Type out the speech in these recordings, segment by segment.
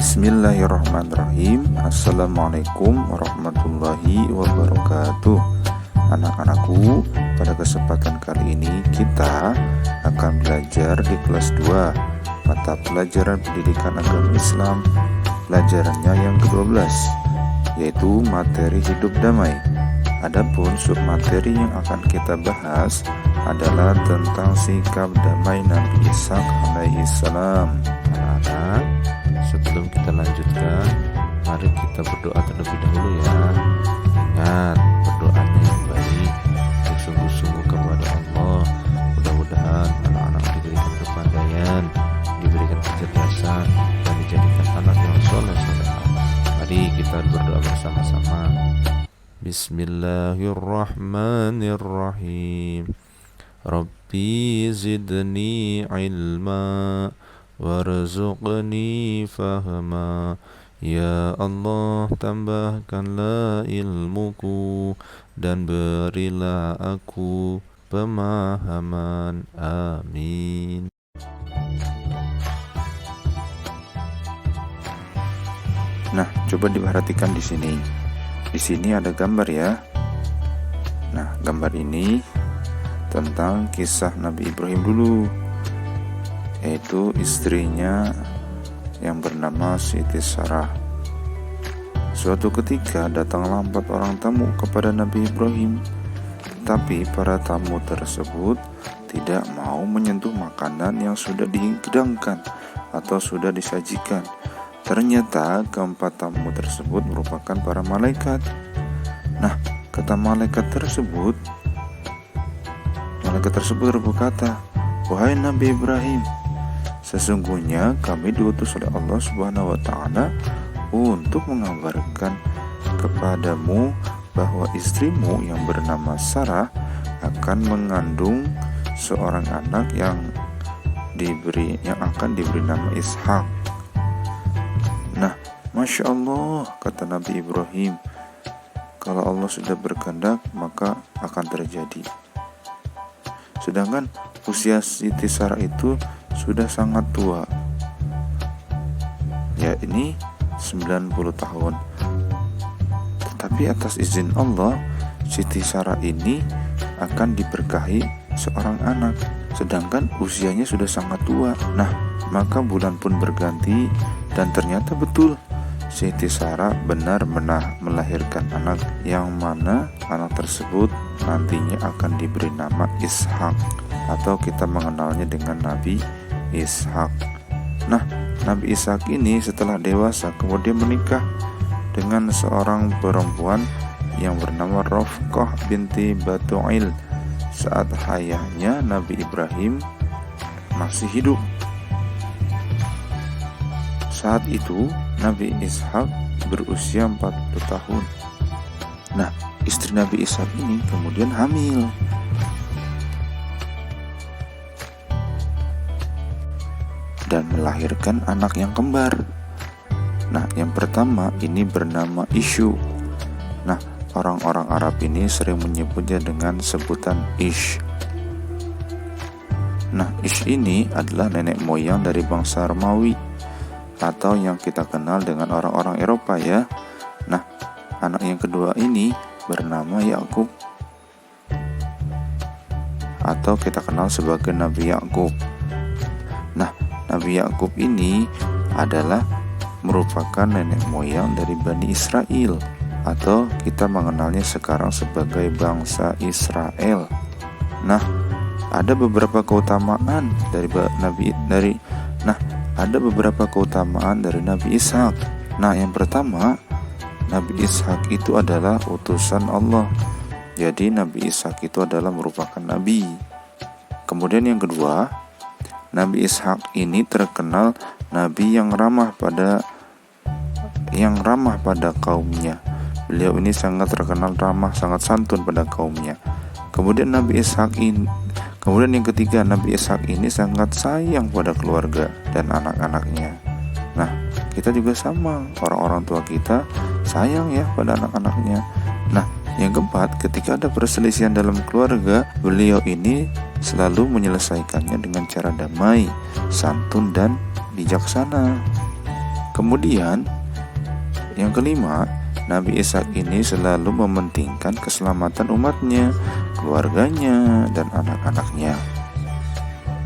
Bismillahirrahmanirrahim. Assalamualaikum warahmatullahi wabarakatuh. Anak-anakku, pada kesempatan kali ini kita akan belajar di kelas 2 mata pelajaran pendidikan agama Islam, pelajarannya yang ke-12, yaitu materi hidup damai. Adapun submateri yang akan kita bahas adalah tentang sikap damai Nabi Ishaq alaihi salam. Anak-anak, sebelum kita lanjutkan, mari kita berdoa terlebih dahulu ya. Ingat, berdoanya yang baik, bersungguh-sungguh kepada Allah. Mudah-mudahan anak-anak diberikan kepandaian, diberikan kecerdasan, dan dijadikan anak yang soleh. Mari kita berdoa bersama-sama. Bismillahirrahmanirrahim. Rabbi zidni ilma warzuqni fahma. Ya Allah, tambahkanlah ilmuku dan berilah aku pemahaman. Amin. Nah, coba diperhatikan di sini. Di sini ada gambar ya. Nah, gambar ini tentang kisah Nabi Ibrahim dulu, yaitu istrinya yang bernama Siti Sarah. Suatu ketika datanglah 4 orang tamu kepada Nabi Ibrahim, tetapi para tamu tersebut tidak mau menyentuh makanan yang sudah dihidangkan atau sudah disajikan. Ternyata keempat tamu tersebut merupakan para malaikat. Nah, kata malaikat tersebut berkata, "Wahai Nabi Ibrahim, sesungguhnya kami diutus oleh Allah Subhanahu wa Ta'ala untuk mengabarkan kepadamu bahwa istrimu yang bernama Sarah akan mengandung seorang anak yang akan diberi nama Ishaq." Nah, Masya Allah, kata Nabi Ibrahim, kalau Allah sudah berkehendak maka akan terjadi. Sedangkan usia Siti Sarah itu sudah sangat tua, ya ini 90 tahun. Tetapi atas izin Allah, Siti Sarah ini akan diberkahi seorang anak, sedangkan usianya sudah sangat tua. Nah, maka bulan pun berganti, dan ternyata betul Siti Sarah benar-benar melahirkan anak, yang mana anak tersebut nantinya akan diberi nama Ishaq, atau kita mengenalnya dengan Nabi Ishaq. Nah, Nabi Ishaq ini setelah dewasa kemudian menikah dengan seorang perempuan yang bernama Rafqah binti Batu'il saat ayahnya Nabi Ibrahim masih hidup. Saat itu Nabi Ishaq berusia 40 tahun. Nah, istri Nabi Ishaq ini kemudian hamil. Dan melahirkan anak yang kembar. Nah, yang pertama ini bernama Isyu. Nah, orang-orang Arab ini sering menyebutnya dengan sebutan Ish. Nah, Ish ini adalah nenek moyang dari bangsa Romawi, atau yang kita kenal dengan orang-orang Eropa ya. Nah, anak yang kedua ini bernama Yakub, atau kita kenal sebagai Nabi Yakub. Nah, Nabi Yakub ini adalah merupakan nenek moyang dari Bani Israel, atau kita mengenalnya sekarang sebagai bangsa Israel. Nah, ada beberapa keutamaan dari Nabi Ishaq. Nah, yang pertama, Nabi Ishaq itu adalah utusan Allah. Jadi Nabi Ishaq itu adalah merupakan nabi. Kemudian yang kedua, Nabi Ishaq ini terkenal nabi yang ramah pada kaumnya. Beliau ini sangat terkenal ramah, sangat santun pada kaumnya. Kemudian yang ketiga, Nabi Ishaq ini sangat sayang pada keluarga dan anak-anaknya. Nah, kita juga sama, orang-orang tua kita sayang ya pada anak-anaknya. Nah, yang keempat, ketika ada perselisihan dalam keluarga, beliau ini selalu menyelesaikannya dengan cara damai, santun, dan bijaksana. Kemudian yang kelima, Nabi Ishak ini selalu mementingkan keselamatan umatnya, keluarganya, dan anak-anaknya.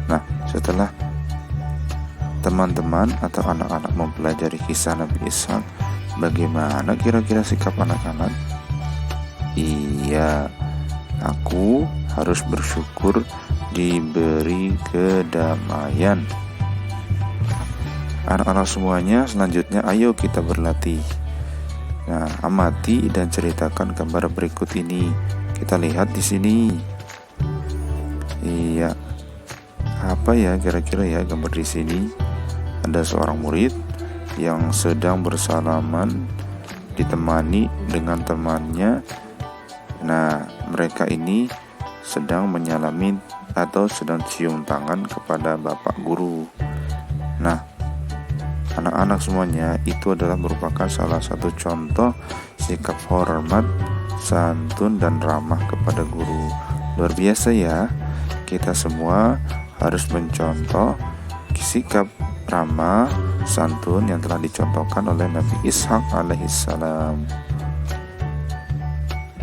Nah, setelah teman-teman atau anak-anak mempelajari kisah Nabi Ishak, bagaimana kira-kira sikap anak-anak? Iya, aku harus bersyukur diberi kedamaian. Anak-anak semuanya, selanjutnya ayo kita berlatih. Nah, amati dan ceritakan gambar berikut ini. Kita lihat di sini. Iya. Apa ya kira-kira ya gambar di sini? Ada seorang murid yang sedang bersalaman ditemani dengan temannya. Nah, mereka ini sedang menyalami atau sedang cium tangan kepada bapak guru. Nah, anak-anak semuanya, itu adalah merupakan salah satu contoh sikap hormat, santun, dan ramah kepada guru. Luar biasa ya, kita semua harus mencontoh sikap ramah, santun yang telah dicontohkan oleh Nabi Ishak alaihissalam.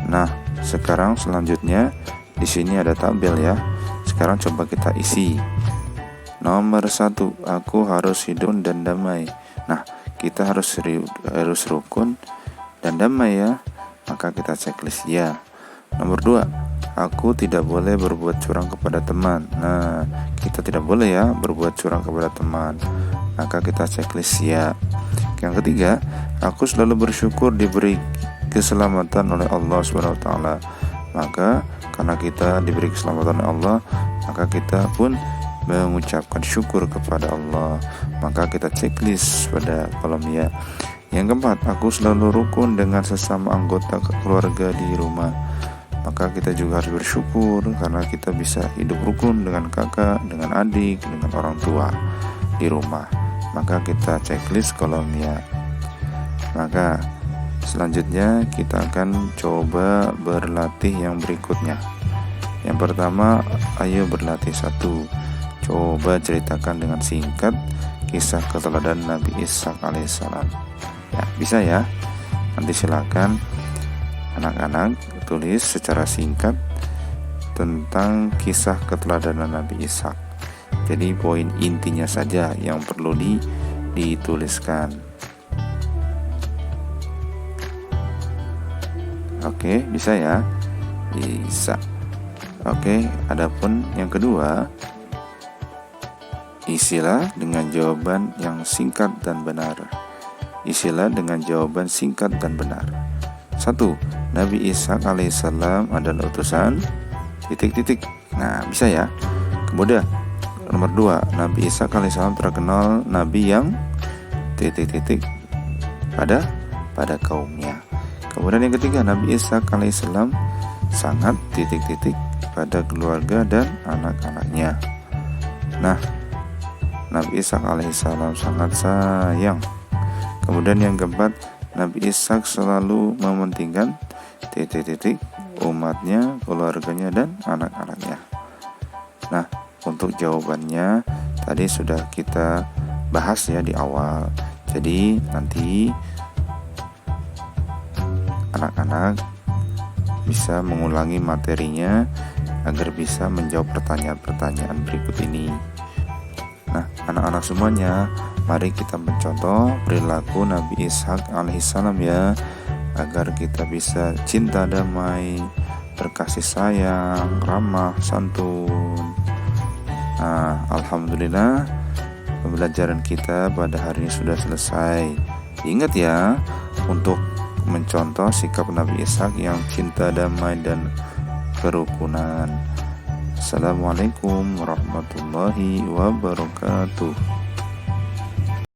Nah, sekarang selanjutnya di sini ada tabel ya. Sekarang coba kita isi. Nomor 1, aku harus hidup dan damai. Nah, kita harus rukun dan damai ya. Maka kita checklist ya. Nomor 2, aku tidak boleh berbuat curang kepada teman. Nah, kita tidak boleh ya berbuat curang kepada teman. Maka kita checklist ya. Yang ketiga, aku selalu bersyukur diberi keselamatan oleh Allah SWT. Maka karena kita diberi keselamatan oleh Allah, maka kita pun mengucapkan syukur kepada Allah. Maka kita checklist pada kolom ya. Yang keempat, aku selalu rukun dengan sesama anggota keluarga di rumah. Maka kita juga harus bersyukur karena kita bisa hidup rukun dengan kakak, dengan adik, dengan orang tua di rumah. Maka kita checklist kolom ya. Maka selanjutnya kita akan coba berlatih yang berikutnya. Yang pertama, ayo berlatih 1. Coba ceritakan dengan singkat kisah keteladanan Nabi Ishak alaihissalam. Ya, bisa ya. Nanti silakan anak-anak tulis secara singkat tentang kisah keteladanan Nabi Ishak. Jadi poin intinya saja yang perlu dituliskan. Oke, bisa ya? Bisa. Oke, adapun yang kedua, isilah dengan jawaban yang singkat dan benar. Isilah dengan jawaban singkat dan benar. 1. Nabi Ishak alaihissalam adalah utusan ... Nah, bisa ya. Kemudian nomor 2, Nabi Ishak alaihissalam terkenal nabi yang ... pada kaumnya. Kemudian yang ketiga, Nabi Ishak alaihissalam sangat ... pada keluarga dan anak-anaknya. Nah, Nabi Ishak alaihissalam sangat sayang. Kemudian yang keempat, Nabi Ishak selalu mementingkan ... umatnya, keluarganya, dan anak-anaknya. Nah, untuk jawabannya tadi sudah kita bahas ya di awal. Jadi nanti anak-anak bisa mengulangi materinya agar bisa menjawab pertanyaan-pertanyaan berikut ini. Nah, anak-anak semuanya, mari kita mencontoh perilaku Nabi Ishak alaihissalam ya, agar kita bisa cinta damai, berkasih sayang, ramah, santun. Nah, alhamdulillah pembelajaran kita pada hari ini sudah selesai. Ingat ya, untuk mencontoh sikap Nabi Ishak yang cinta damai dan kerukunan. Assalamualaikum warahmatullahi wabarakatuh.